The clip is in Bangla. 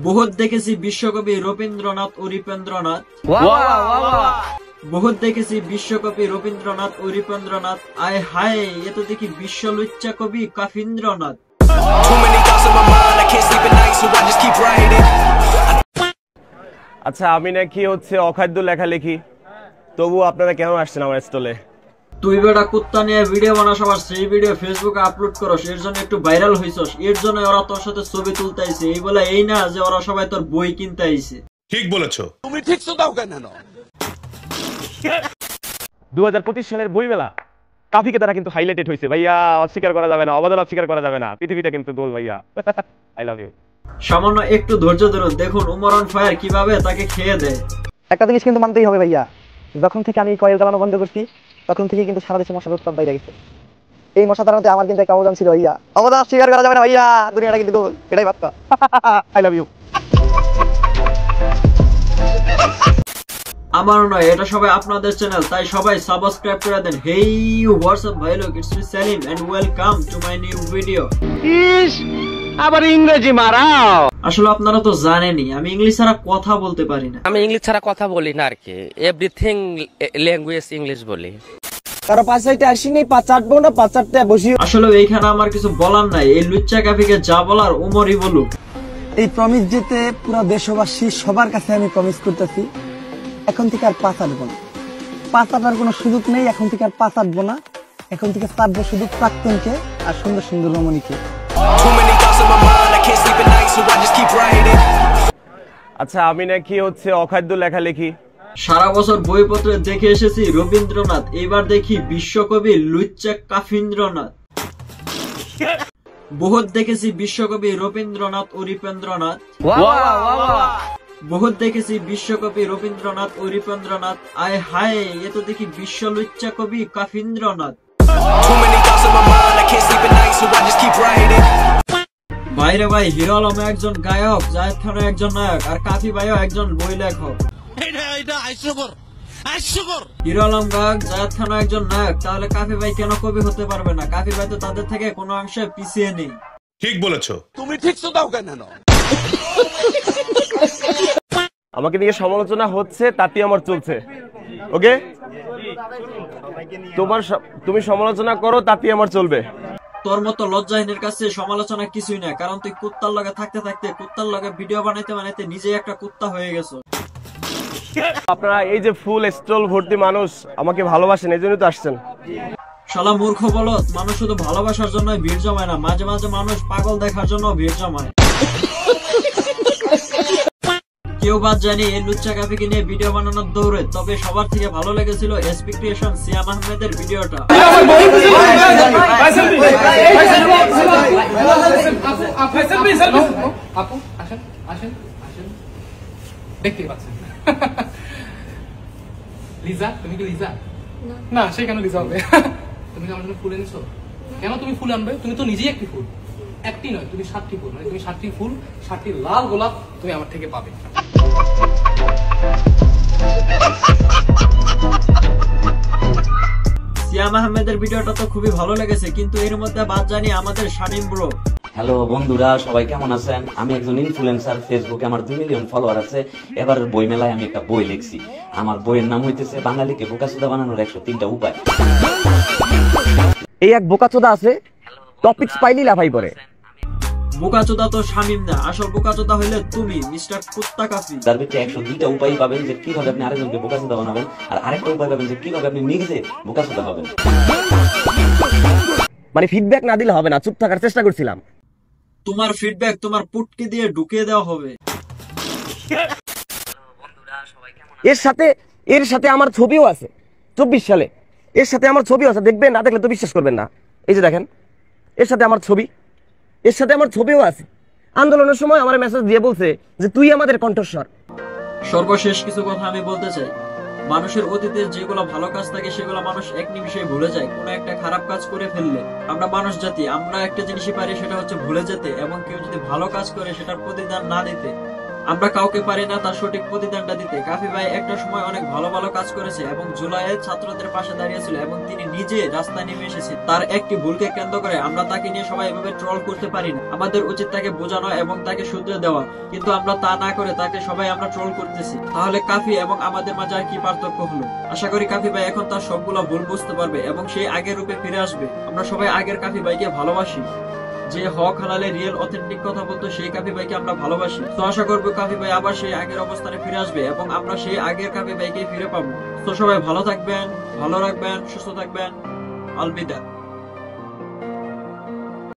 বহুত দেখেছি বিশ্বকবি রবীন্দ্রনাথ ও রিপেন্দ্রনাথ। বহুত দেখেছি বিশ্বকবি রবীন্দ্রনাথ ও রিপেন্দ্রনাথ। আয় হায়, এ তো দেখি বিশ্ব লুচ্চা কবি কাফিন্দ্রনাথ। আচ্ছা, আমি নাকি অখাদ্য লেখালেখি, তবু আপনারা কেন আসছেন আমার স্টলে? তুই বেটা কুত্তা নিয়ে ভিডিও বানাস, আবার সেই ভিডিও ফেসবুকে আপলোড করস, এর জন্য একটু ভাইরাল হইছস, এর জন্য ওরা তোর সাথে ছবি তুলতে আইছে। এই বলে এই না যে ওরা সবাই তোর বই কিনতে আইছে। ঠিক বলেছো তুমি, ঠিক দাও কেন? 2025 সালের বইমেলা কাফিকে তারা কিন্তু হাইলাইটেড হয়েছে ভাইয়া, অস্বীকার করা যাবে না, অবদান অস্বীকার করা যাবে না, পৃথিবীটা কিন্তু গোল ভাইয়া। I love you. সামান্য একটু ধৈর্য ধরুন, দেখুন উমর অন ফায়ার কিভাবে তাকে খেয়ে দেয়। একটা জিনিস কিন্তু মানতেই হবে ভাইয়া, যখন থেকে আমি কয়েল চালানো বন্ধ করছি তখন থেকে কিন্তু সারা দেশে মশার উৎপাদ বাইরে গেছে। এই মশা তাড়াতে আমার কিন্তু একটা অবদান ছিল ভাইয়া, অবদান স্বীকার করা যাবে না ভাইয়া, দুনিয়াটা কিন্তু গোল, এটাই বার্তা। I love you. আমারও নয়, এটা সবাই আপনাদের চ্যানেল, তাই সবাই সাবস্ক্রাইব করে দেন। হেই হোয়াটসঅ্যাপ ভাই লোক, it's me Selim and welcome to my new video. আবার ইংরেজি মারাও। আসলে আপনারা তো জানেনই আমি ইংলিশ ছাড়া কথা বলতে পারি না। আমি ইংলিশ ছাড়া কথা বলি না আর কি, এভরিথিং ল্যাঙ্গুয়েজ ইংলিশ বলি। কারো পাঁচটা আসি নেই, পাঁচ চাটবো না, পাঁচ চারটা বসি। আসলে এইখানে আমার কিছু বলার নাই, এই লুচ্চা কাফিকে যা বলার উমরই বলুক। এই প্রমিস যেতে পুরো দেশবাসী সবার কাছে আমি প্রমিস করতেছি, এখন থেকে আর পাঁচ আটবো না, পাঁচ আটার কোনো সুযোগ নেই। এখন থেকে আর পাঁচ আটবো না, এখন থেকে চাটবো শুধু প্রাক্তনকে আর সুন্দর সুন্দর রমণীকে। আচ্ছা, আমি নাকি অখাদ্য লেখালেখি। সারা বছর বইপত্রে দেখে এসেছি রবীন্দ্রনাথ, এবার দেখি বিশ্বকবি লুচ্চা কাফিন্দ্রনাথ। বহুত দেখেছি বিশ্বকবি রবীন্দ্রনাথ ও রিপেন্দ্রনাথ। বহুত দেখেছি বিশ্বকবি রবীন্দ্রনাথ ও রিপেন্দ্রনাথ। আয় হায়, এ তো দেখি বিশ্ব লুচ্চা কবি কাফিন্দ্রনাথ। ভাইরে ভাই, হিরো আলম একজন গায়ক, জায়েদ খান একজন নায়ক, আর কাফি ভাইও একজন বই লেখক। হিরো আলম গায়ক, জায়েদ খান একজন নায়ক, তাহলে কাফি ভাই কেন কবি হতে পারবে না? কাফি ভাই তো তাদের থেকে কোনো অংশে পিছিয়ে নেই। ঠিক বলেছো তুমি, ঠিক দাও কেন? আমাকে নিয়ে সমালোচনা হচ্ছে, তাতেই আমার চলছে। ওকে, তুমি সমালোচনা করো, তাতেই আমার চলবে। তোর মতো লজ্জাহীনের কাছে সমালোচনা কিছুই না, কারণ তুই কুত্তার লগে থাকতে থাকতে, কুত্তার লগে ভিডিও বানাইতে বানাইতে নিজেই একটা কুত্তা হয়ে গেছো। আপনারা এই যে ফুল স্টল ভর্তি মানুষ আমাকে ভালোবাসেন, এই জন্যই তো আসছেন। শালা মূর্খ বলদ, মানুষ শুধু ভালোবাসার জন্য ভিড় জমায় না, মাঝে মাঝে মানুষ পাগল দেখার জন্য ভিড় জমায়। কেউ বাদ জানি এই লুচ্চা কাফিকে নিয়ে ভিডিও বানানোর দৌড়ে, তবে সবার থেকে ভালো লেগেছিল এসপি ক্রিয়েশন সিয়াম আহমেদের ভিডিওটা। দেখতে পাচ্ছেন লিজা, তুমি কি লিজা? না, সে কেন লিজা হবে? তুমি কি আমার জন্য ফুল এনেছো? কেন তুমি ফুল আনবে? তুমি তো নিজেই একটি ফুল, একটি নয়, তুমি 7টি ফুল, মানে তুমি 7টি ফুল, 7টি লাল গোলাপ তুমি আমার থেকে পাবে। সিয়াম আহমেদের ভিডিওটা তো খুবই ভালো লেগেছে, কিন্তু এর মধ্যে বাদ জানি আমাদের শামিম ব্রো। হ্যালো বন্ধুরা, সবাই কেমন আছেন? আমি একজন ইনফ্লুয়েন্সার, ফেসবুকে আমার 2 মিলিয়ন ফলোয়ার আছে। এবার বই মেলায় আমি একটা বই লিখছি, আমার বইয়ের নাম হইতেছে বাঙালিকে বোকাচোদা বানানোর 103টা উপায়। এই এক বোকাচোদা আছে, টপিকস পাইলি লাফাই পড়ে। বোকাচোদা তো শামিম না, আসল বোকাচোদা হইলে তুমি মিস্টার কুত্তা কাফি। তার ভিতরে 102টা উপায় পাবেন যে কিভাবে আপনি আরেকজনকে বোকাচোদা বানাবেন, আর আরেকটা উপায় পাবেন যে কিভাবে আপনি নিজে বোকাচোদা হবেন। মানে ফিডব্যাক না দিলে হবে না, চুপ থাকার চেষ্টা করছিলাম। তোমার ফিডব্যাক তোমার পুটকি দিয়ে ঢুকিয়ে দেওয়া হবে। এর সাথে আমার ছবিও আছে, 24 সালে এর সাথে আমার ছবিও আছে, দেখবেন, না দেখলে তো বিশ্বাস করবেন না। এই যে দেখেন, এর সাথে আমার ছবিও আছে। আন্দোলনের সময় আমার মেসেজ দিয়ে বলছে যে তুই আমাদের কণ্ঠস্বর। সর্বশেষ কিছু কথা আমি বলতে চাই, মানুষের অতীতের যেগুলো ভালো কাজ থাকে সেগুলো মানুষ এক নিমিষে ভুলে যায়। কোনো একটা খারাপ কাজ করে ফেললে আমরা মানুষ জাতি, আমরা একটা জিনিসই পারি, সেটা হচ্ছে ভুলে যেতে, এবং কেউ যদি ভালো কাজ করে সেটার প্রতিদান না দিতে। আমরা কাউকে পারি না তার সঠিক প্রতিদানটা দিতে। কাফি ভাই একটা সময় অনেক ভালো ভালো কাজ করেছে এবং জুলাইয়ে ছাত্রদের পাশে দাঁড়িয়েছিল এবং তিনি নিজে রাস্তায় নেমে এসেছেন। তার একটি ভুলকে কেন্দ্র করে আমরা তাকে নিয়ে সবাই এভাবে ট্রল করতে পারি না। আমাদের উচিত তাকে বোঝানো এবং তাকে শুধরে দেওয়া, কিন্তু আমরা তা না করে তাকে সবাই আমরা ট্রল করতেছি। তাহলে কাফি এবং আমাদের মাঝে আর কি পার্থক্য হলো? আশা করি কাফি ভাই এখন তার সবগুলো ভুল বুঝতে পারবে এবং সেই আগের রূপে ফিরে আসবে। আমরা সবাই আগের কাফি ভাইকে ভালোবাসি, যে হক হালালে রিয়েল অথেন্টিক কথা বলতো সেই কাফি ভাইকে আমরা ভালোবাসি। তো আশা করবো কাফি ভাই আবার সেই আগের অবস্থানে ফিরে আসবে এবং আমরা সেই আগের কাফি ভাইকে ফিরে পাবো। তো সবাই ভালো থাকবেন, ভালো রাখবেন, সুস্থ থাকবেন। আলবিদা।